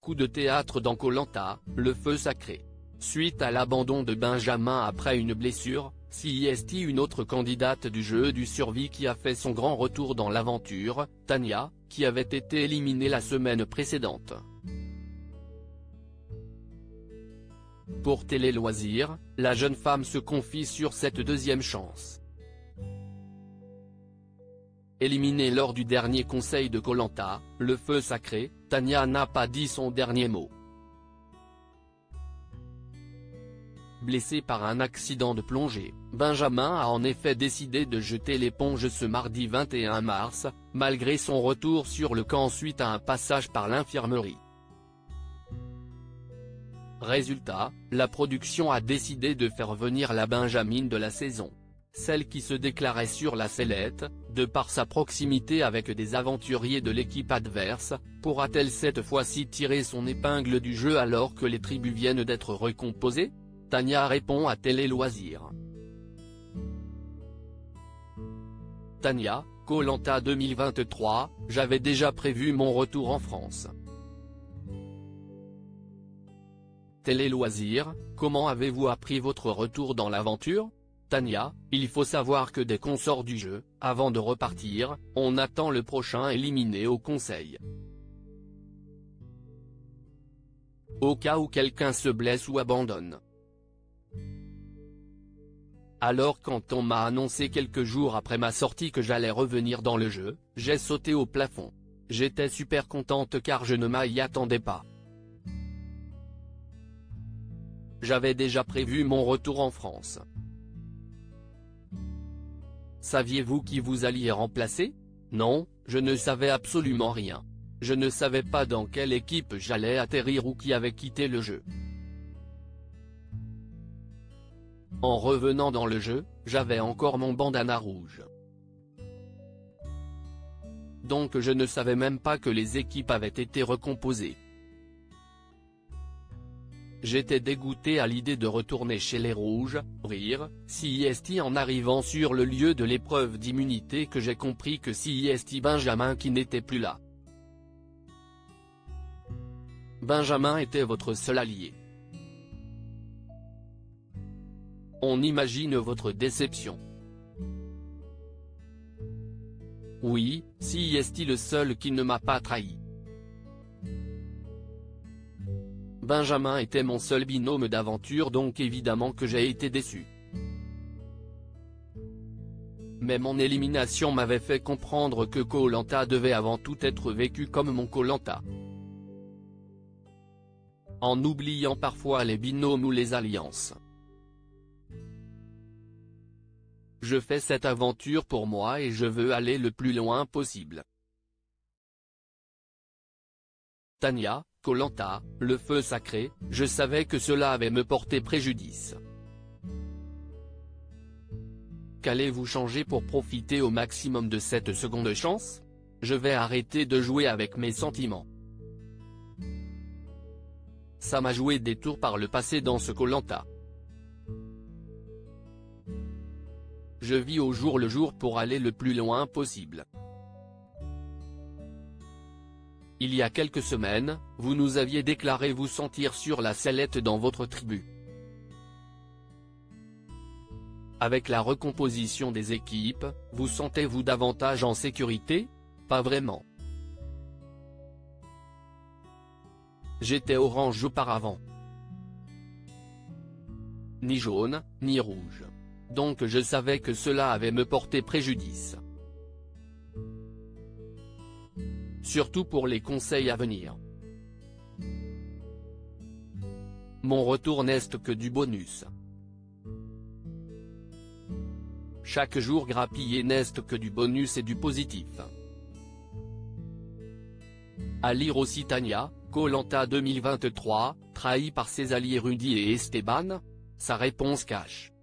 coup de théâtre dans Koh Lanta, le feu sacré. Suite à l'abandon de Benjamin après une blessure, CIST une autre candidate du jeu du survie qui a fait son grand retour dans l'aventure, Tania, qui avait été éliminée la semaine précédente. Pour Télé Loisirs, la jeune femme se confie sur cette deuxième chance. Éliminée lors du dernier conseil de Koh Lanta, le feu sacré, Tania n'a pas dit son dernier mot. Blessé par un accident de plongée, Benjamin a en effet décidé de jeter l'éponge ce mardi 21 mars, malgré son retour sur le camp suite à un passage par l'infirmerie. Résultat, la production a décidé de faire venir la Benjamine de la saison. Celle qui se déclarait sur la sellette, de par sa proximité avec des aventuriers de l'équipe adverse, pourra-t-elle cette fois-ci tirer son épingle du jeu alors que les tribus viennent d'être recomposées? Tania répond à Télé Loisirs. Tania, Koh Lanta 2023, j'avais déjà prévu mon retour en France. Télé Loisirs, comment avez-vous appris votre retour dans l'aventure? Tania, il faut savoir que dès qu'on sort du jeu, avant de repartir, on attend le prochain éliminé au conseil. Au cas où quelqu'un se blesse ou abandonne. Alors quand on m'a annoncé quelques jours après ma sortie que j'allais revenir dans le jeu, j'ai sauté au plafond. J'étais super contente car je ne m'y attendais pas. J'avais déjà prévu mon retour en France. Saviez-vous qui vous alliez remplacer? Non, je ne savais absolument rien. Je ne savais pas dans quelle équipe j'allais atterrir ou qui avait quitté le jeu. En revenant dans le jeu, j'avais encore mon bandana rouge. Donc je ne savais même pas que les équipes avaient été recomposées. J'étais dégoûté à l'idée de retourner chez les Rouges, rire, CIST en arrivant sur le lieu de l'épreuve d'immunité que j'ai compris que CIST Benjamin qui n'était plus là. Benjamin était votre seul allié. On imagine votre déception. Oui, CIST le seul qui ne m'a pas trahi. Benjamin était mon seul binôme d'aventure donc évidemment que j'ai été déçu. Mais mon élimination m'avait fait comprendre que Koh Lanta devait avant tout être vécu comme mon Koh Lanta. En oubliant parfois les binômes ou les alliances. Je fais cette aventure pour moi et je veux aller le plus loin possible. Tania, Koh Lanta, le feu sacré, je savais que cela avait me porté préjudice. Qu'allez-vous changer pour profiter au maximum de cette seconde chance? Je vais arrêter de jouer avec mes sentiments. Ça m'a joué des tours par le passé dans ce Koh Lanta. Je vis au jour le jour pour aller le plus loin possible. Il y a quelques semaines, vous nous aviez déclaré vous sentir sur la sellette dans votre tribu. Avec la recomposition des équipes, vous sentez-vous davantage en sécurité? Pas vraiment. J'étais orange auparavant. Ni jaune, ni rouge. Donc je savais que cela avait me porté préjudice. Surtout pour les conseils à venir. Mon retour n'est que du bonus. Chaque jour grappillé n'est que du bonus et du positif. À lire aussi Tania, Koh Lanta 2023, trahi par ses alliés Rudy et Esteban? Sa réponse cache.